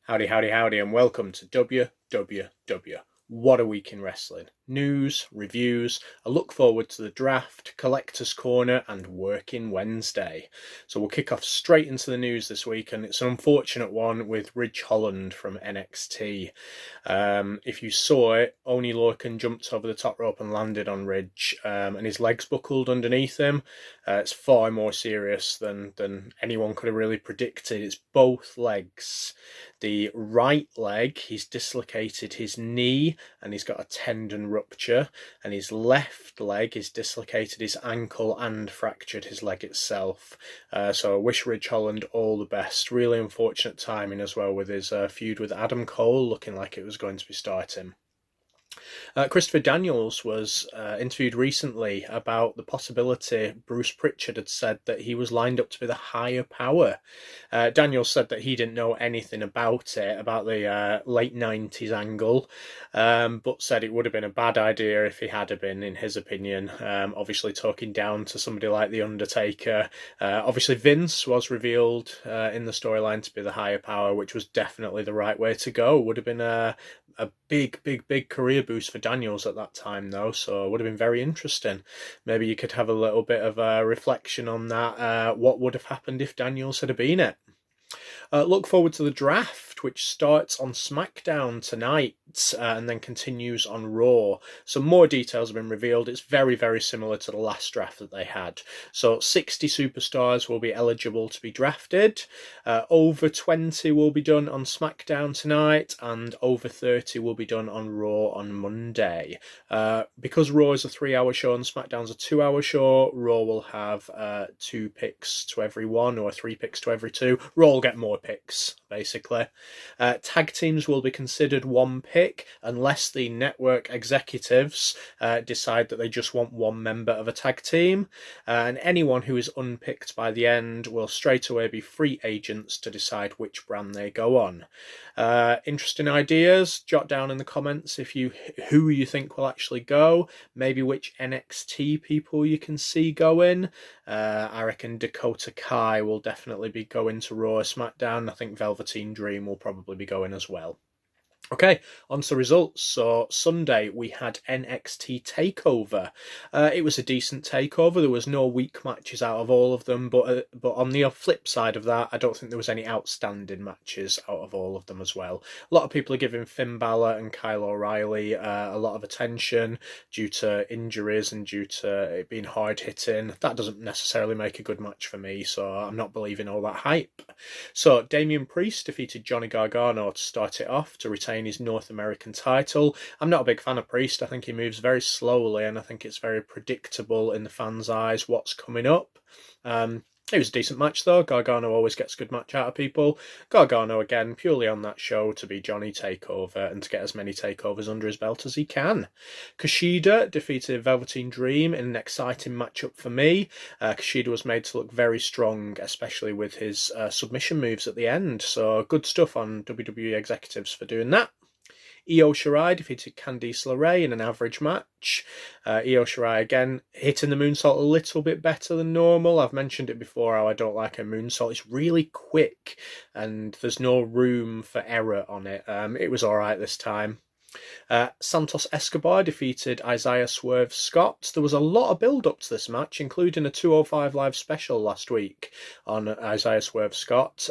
Howdy, howdy, howdy, and welcome to WWW. What a week in wrestling. News, reviews, a look forward to the draft, Collector's Corner, and Working Wednesday. So we'll kick off straight into the news this week, and it's an unfortunate one with Ridge Holland from NXT. If you saw it, Oni Lorcan jumped over the top rope and landed on Ridge, and his legs buckled underneath him. It's far more serious than anyone could have really predicted. It's both legs. The right leg, he's dislocated his knee and he's got a tendon rupture, and his left leg, he's dislocated his ankle and fractured his leg itself. So I wish Ridge Holland all the best. Really unfortunate timing as well with his feud with Adam Cole looking like it was going to be starting. Christopher Daniels was interviewed recently about the possibility Bruce Pritchard had said that he was lined up to be the higher power. Daniels said that he didn't know anything about it, about the late 90s angle, but said it would have been a bad idea if he had been, in his opinion. Obviously talking down to somebody like The Undertaker. Obviously Vince was revealed in the storyline to be the higher power, which was definitely the right way to go. Would have been a big career boost for Daniels at that time, though, so it would have been very interesting. Maybe you could have a little bit of a reflection on that. What would have happened if Daniels had been it? Look forward to the draft, which starts on SmackDown tonight and then continues on Raw. Some more details have been revealed. It's very similar to the last draft that they had. So 60 superstars will be eligible to be drafted. Over 20 will be done on SmackDown tonight, and over 30 will be done on Raw on Monday. Because Raw is a 3-hour show and SmackDown's a 2-hour show, Raw will have 2 picks to every 1 or 3 picks to every 2. Raw will get more picks, basically. Tag teams will be considered 1 pick unless the network executives decide that they just want 1 member of a tag team, and anyone who is unpicked by the end will straight away be free agents to decide which brand they go on. Interesting ideas. Jot down in the comments who you think will actually go, maybe which NXT people you can see going. I reckon Dakota Kai will definitely be going to Raw or SmackDown. I think Velveteen Dream will probably be going as well. Okay, on to the results. So Sunday we had NXT TakeOver. It was a decent takeover. There was no weak matches out of all of them, but on the flip side of that, I don't think there was any outstanding matches out of all of them as well. A lot of people are giving Finn Balor and Kyle O'Reilly a lot of attention due to injuries and due to it being hard hitting. That doesn't necessarily make a good match for me, so I'm not believing all that hype. So Damian Priest defeated Johnny Gargano to start it off to retain his North American title. I'm not a big fan of Priest. I think he moves very slowly, and I think it's very predictable in the fans' eyes what's coming up. It was a decent match, though. Gargano always gets a good match out of people. Gargano, again, purely on that show to be Johnny Takeover and to get as many takeovers under his belt as he can. Kushida defeated Velveteen Dream in an exciting matchup for me. Kushida was made to look very strong, especially with his submission moves at the end. So good stuff on WWE executives for doing that. Io Shirai defeated Candice LeRae in an average match. Io Shirai, again, hitting the moonsault a little bit better than normal. I've mentioned it before how I don't like her moonsault. It's really quick and there's no room for error on it. It was alright this time. Santos Escobar defeated Isaiah Swerve Scott. There was a lot of build-up to this match, including a 205 Live special last week on Isaiah Swerve Scott.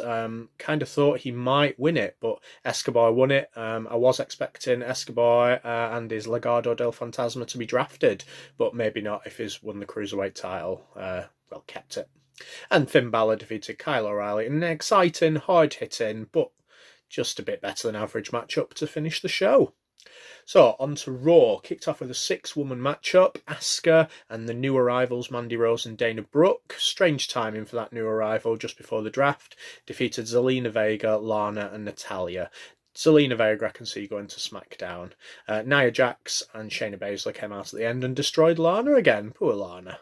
Kind of thought he might win it, but Escobar won it. I was expecting Escobar and his Legado del Fantasma to be drafted, but maybe not if he's won the Cruiserweight title. Kept it. And Finn Balor defeated Kyle O'Reilly in an exciting, hard-hitting, but just a bit better than average matchup to finish the show. So, on to Raw. Kicked off with a 6-woman matchup. Asuka and the new arrivals Mandy Rose and Dana Brooke. Strange timing for that new arrival just before the draft. Defeated Zelina Vega, Lana and Natalya. Zelina Vega I can see going to SmackDown. Nia Jax and Shayna Baszler came out at the end and destroyed Lana again. Poor Lana.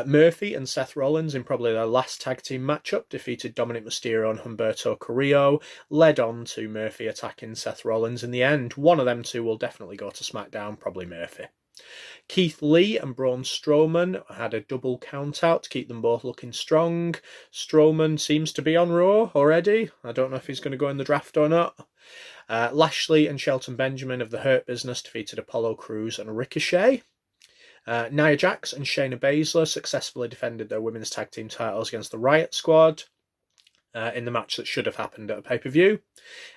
Murphy and Seth Rollins, in probably their last tag team matchup, defeated Dominic Mysterio and Humberto Carrillo, led on to Murphy attacking Seth Rollins in the end. One of them two will definitely go to SmackDown, probably Murphy. Keith Lee and Braun Strowman had a double count out to keep them both looking strong. Strowman seems to be on Raw already. I don't know if he's going to go in the draft or not. Lashley and Shelton Benjamin of the Hurt Business defeated Apollo Crews and Ricochet. Nia Jax and Shayna Baszler successfully defended their women's tag team titles against the Riot Squad in the match that should have happened at a pay-per-view.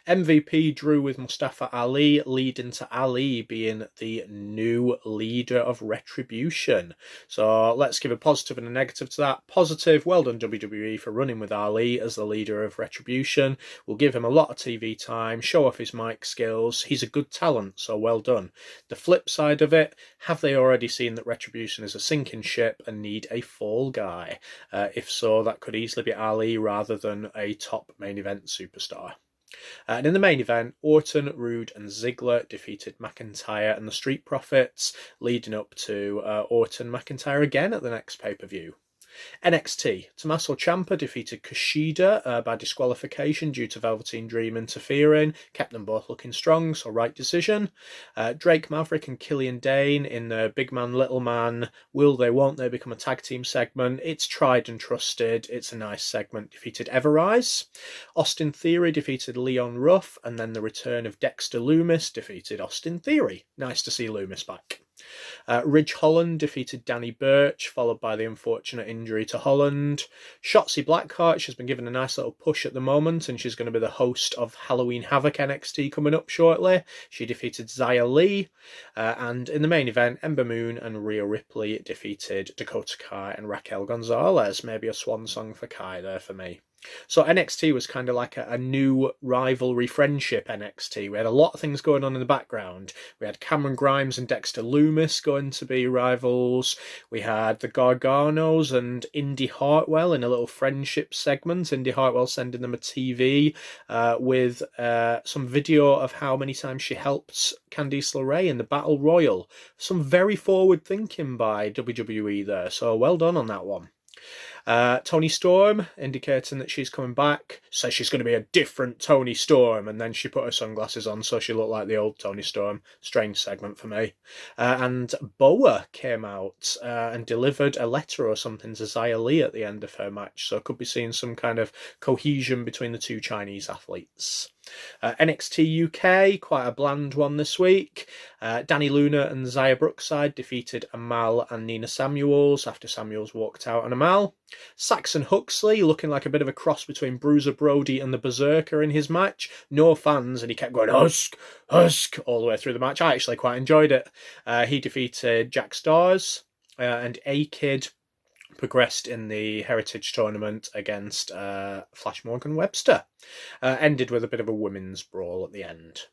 MVP drew with Mustafa Ali, leading to Ali being the new leader of Retribution. So let's give a positive and a negative to that. Positive, well done WWE for running with Ali as the leader of Retribution. We'll give him a lot of TV time, show off his mic skills. He's a good talent, so well done. The flip side of it, have they already seen that Retribution is a sinking ship and need a fall guy? If so, that could easily be Ali rather than a top main event superstar. And in the main event, Orton, Rude and Ziggler defeated McIntyre and the Street Profits, leading up to Orton McIntyre again at the next pay-per-view. NXT, Tommaso Ciampa defeated Kushida by disqualification due to Velveteen Dream interfering, kept them both looking strong, so right decision. Drake Maverick and Killian Dane in the Big Man, Little Man, will they, won't they become a tag team segment? It's tried and trusted, it's a nice segment, defeated Everrise. Austin Theory defeated Leon Ruff, and then the return of Dexter Lumis defeated Austin Theory. Nice to see Lumis back. Ridge Holland defeated Danny Burch, followed by the unfortunate injury to Holland. Shotzi Blackheart, she's been given a nice little push at the moment, and she's going to be the host of Halloween Havoc NXT coming up shortly. She defeated Xia Li. And in the main event, Ember Moon and Rhea Ripley defeated Dakota Kai and Raquel Gonzalez. Maybe a swan song for Kai there for me. So NXT was kind of like a new rivalry friendship NXT. We had a lot of things going on in the background. We had Cameron Grimes and Dexter Lumis going to be rivals. We had the Garganos and Indy Hartwell in a little friendship segment. Indy Hartwell sending them a TV with some video of how many times she helped Candice LeRae in the Battle Royal. Some very forward thinking by WWE there. So well done on that one. Toni Storm indicating that she's coming back, says she's going to be a different Toni Storm, and then she put her sunglasses on so she looked like the old Toni Storm. Strange segment for me. And Boa came out and delivered a letter or something to Xia Li at the end of her match, so could be seeing some kind of cohesion between the two Chinese athletes. NXT UK, quite a bland one this week. Danny Luna and Xia Brookside defeated Amal and Nina Samuels after Samuels walked out on Amal. Saxon Huxley looking like a bit of a cross between Bruiser Brody and the Berserker in his match. No fans, and he kept going husk, husk all the way through the match. I actually quite enjoyed it. He defeated Jack Stars, and A-Kid progressed in the Heritage Tournament against Flash Morgan Webster. Ended with a bit of a women's brawl at the end.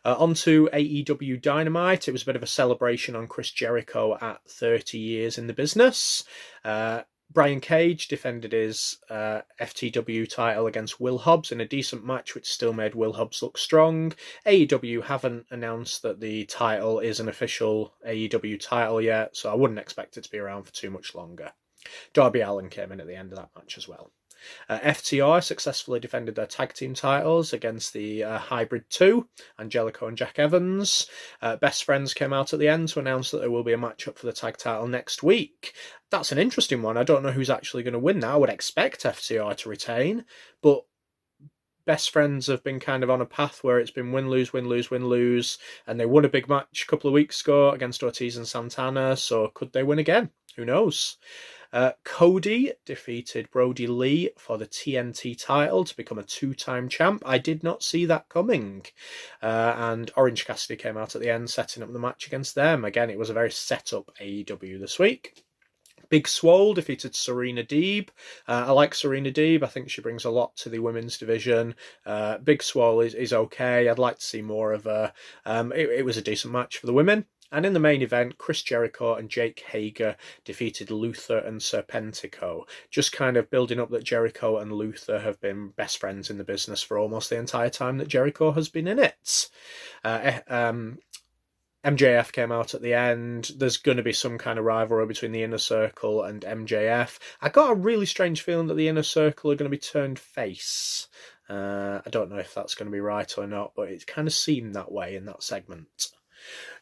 On to AEW Dynamite. It was a bit of a celebration on Chris Jericho at 30 years in the business. Brian Cage defended his FTW title against Will Hobbs in a decent match, which still made Will Hobbs look strong. AEW haven't announced that the title is an official AEW title yet, so I wouldn't expect it to be around for too much longer. Darby Allin came in at the end of that match as well. FTR successfully defended their tag team titles against the Hybrid 2, Angelico and Jack Evans. Best Friends came out at the end to announce that there will be a matchup for the tag title next week. That's an interesting one. I don't know who's actually going to win that. I would expect FTR to retain, but Best Friends have been kind of on a path where it's been win-lose, win-lose, win-lose, and they won a big match a couple of weeks ago against Ortiz and Santana, so could they win again? Who knows? Cody defeated Brody Lee for the TNT title to become a two-time champ. I did not see that coming. And Orange Cassidy came out at the end, setting up the match against them. Again, it was a very set-up AEW this week. Big Swole defeated Serena Deeb. I like Serena Deeb. I think she brings a lot to the women's division. Big Swole is okay. I'd like to see more of her. It was a decent match for the women. And in the main event, Chris Jericho and Jake Hager defeated Luther and Serpentico. Just kind of building up that Jericho and Luther have been best friends in the business for almost the entire time that Jericho has been in it. MJF came out at the end. There's going to be some kind of rivalry between the Inner Circle and MJF. I got a really strange feeling that the Inner Circle are going to be turned face. I don't know if that's going to be right or not, but it kind of seemed that way in that segment.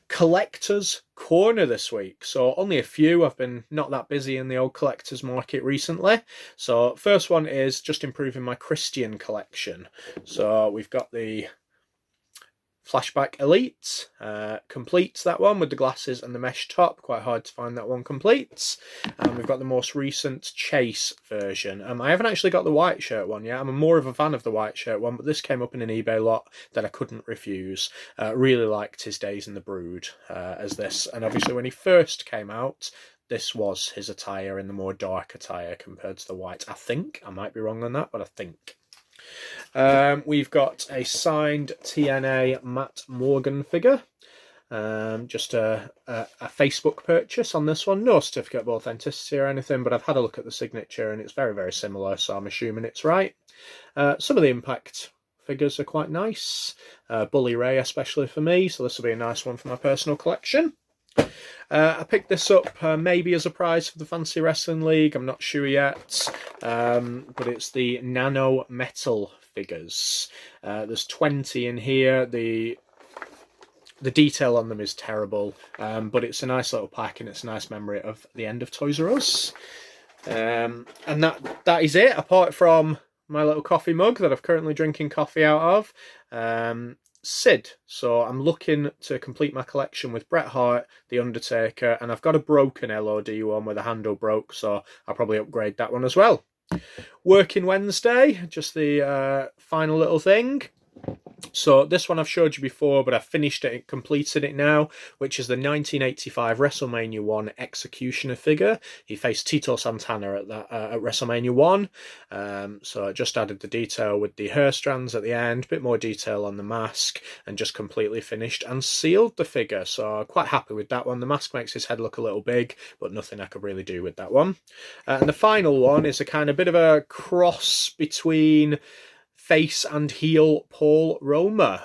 Collector's Corner this week. So only a few. I've been not that busy in the old collector's market recently. So first one is just improving my Christian collection. So we've got the Flashback Elite, complete, that one with the glasses and the mesh top. Quite hard to find that one complete. And we've got the most recent Chase version. I haven't actually got the white shirt one yet. I'm more of a fan of the white shirt one, but this came up in an eBay lot that I couldn't refuse. Really liked his days in the Brood as this. And obviously when he first came out, this was his attire in the more dark attire compared to the white. I think. I might be wrong on that, but I think. We've got a signed TNA Matt Morgan figure. Just a Facebook purchase on this one. No certificate of authenticity or anything, but I've had a look at the signature and it's very, very similar, so I'm assuming it's right. Some of the Impact figures are quite nice. Bully Ray especially for me, so this will be a nice one for my personal collection. I picked this up maybe as a prize for the Fantasy Wrestling League, I'm not sure yet, but it's the Nano Metal figures. There's 20 in here. The detail on them is terrible, but it's a nice little pack and it's a nice memory of the end of Toys R Us. And that is it, apart from my little coffee mug that I'm currently drinking coffee out of. Sid. So I'm looking to complete my collection with Bret Hart, The Undertaker, and I've got a broken LOD one where the handle broke, so I'll probably upgrade that one as well. Working Wednesday, just the final little thing. So this one I've showed you before, but I've finished it, completed it now, which is the 1985 WrestleMania 1 Executioner figure. He faced Tito Santana at WrestleMania 1. So I just added the detail with the hair strands at the end, a bit more detail on the mask, and just completely finished and sealed the figure. So quite happy with that one. The mask makes his head look a little big, but nothing I could really do with that one. And the final one is a kind of bit of a cross between face and heel Paul Roma.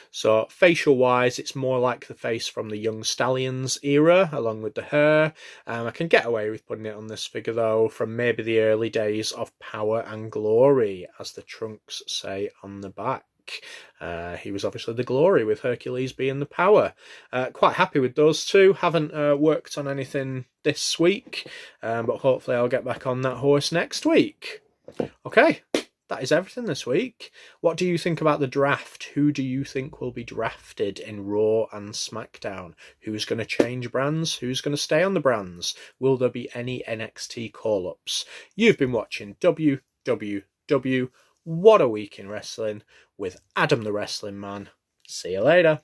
So facial wise, it's more like the face from the Young Stallions era, along with the hair. I can get away with putting it on this figure though, from maybe the early days of Power and Glory, as the trunks say on the back. He was obviously the Glory, with Hercules being the Power. Quite happy with those two. Haven't worked on anything this week, but hopefully I'll get back on that horse next week. Okay. That is everything this week. What do you think about the draft? Who do you think will be drafted in Raw and SmackDown? Who's going to change brands? Who's going to stay on the brands? Will there be any NXT call-ups? You've been watching WWW What a Week in Wrestling with Adam the Wrestling Man. See you later.